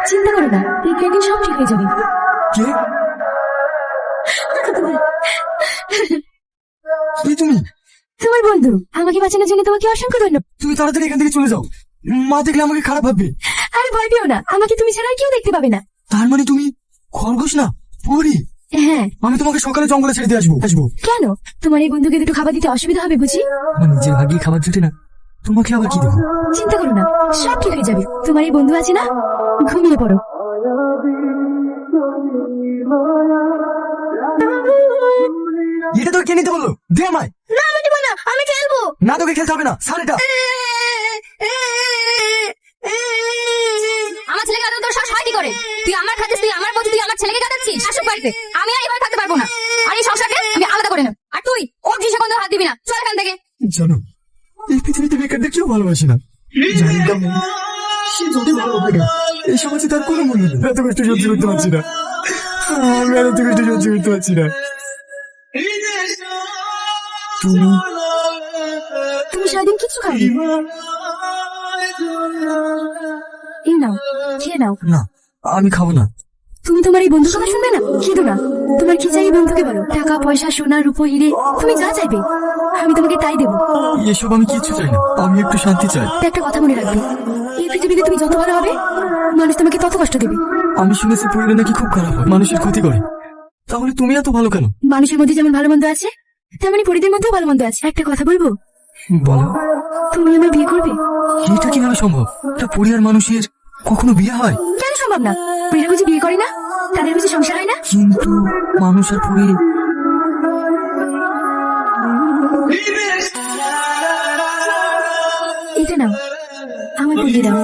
চিন্তা করো না, দেখবে একদিন সব ঠিক হয়ে যাবে। কে? কে তুমি? তোমার বন্ধু। আমাকে বাঁচানোর জন্য তোমাকে অসংখ্য ধন্যবাদ। তুমি তাড়াতাড়ি এখান থেকে চলে যাও, মা দেখলে আমাকে খারাপ ভাববে। আরে ভয় পেও না, আমাকে তুমি ছাড়া আর কেউ দেখতে পাবে না। তার মানে তুমি খরগোশ না, পরি? হ্যাঁ। আমি তোমাকে সকালে জঙ্গলে ছেড়ে দিয়ে আসবো। কেন? তোমার এই বন্ধুকে দুটো খাবার দিতে অসুবিধা হবে বুঝি? আমার নিজের ভাগ্যে খাবার জুটে না, তোমাকে আবার কি দেবো? চিন্তা করো না, সব ঠিক হয়ে যাবে। তোমার এই বন্ধু আছে না, ঘুমিয়ে পড়ো। এটা তোকে কে নিতে বললো? দে আমায়। না আমি দেবো না, আমি খেলবো। না, তোকে খেলতে হবে না, স্যার এটা। আমার ছেলেকে কাঁদানো তোর সাহস হয় কি করে? তুই আমার খাচ্ছিস, তুই আমার বলছিস, তুই আমার ছেলেকে কাঁদাচ্ছিস। আসুক বাড়িতে, আমি আর এভাবে থাকতে পারবো না। আর এই সংসারকে আমি আলাদা করে নেব। আর তুই ওর দৃশ্যগন্ধ হাত দিবি না, চল এখান থেকে। জানো, এই পৃথিবীতে বেকারদের কেউ ভালোবাসে না। জানি কেমন সে যদি ভালো থাকে, এই সমাজে তার কোনো মূল্য নেই। এত কষ্ট সহ্য করতে পারছি না, আমি আর এত কষ্ট সহ্য করতে পারছি না। তুমি তুমি সারাদিন কিছু খাওনি। এই নাও, খেয়ে নাও। না, আমি খাবো না। তুমি তোমার এই বন্ধুর কথা শুনবে না? খেদো না। তোমার কি চাই বন্ধুকে বলো। টাকা পয়সা, সোনা রূপো, হিরে, তুমি যা চাইবে আমি তোমাকে তাই দেবো। এসব আমি কিচ্ছু চাই না, আমি একটু শান্তি চাই। একটা কথা মনে রাখবে, এই পৃথিবীতে তুমি যত ভালো হবে, মানুষ তোমাকে তত কষ্ট দেবে। আমি শুনেছি পরিবার নাকি খুব খারাপ হয়, মানুষের ক্ষতি করে। তাহলে তুমি এত ভালো কেন? মানুষের মধ্যে যেমন ভালো মন্দ আছে, তেমনি পরিদের মধ্যেও ভালো মন্দ আছে। একটা কথা বলবো? বলো। তুমি আমার বিয়ে করবে? এটা কিভাবে সম্ভব? একটা পরিবার মানুষের কখনো বিয়ে হয়? কেন সম্ভব না? পরিরা বুঝি বিয়ে করে না? তাদের বুঝি সংসার হয় না? কিন্তু মানুষ আর পরি। এটা নাও, আমার বুঝিয়ে দাও।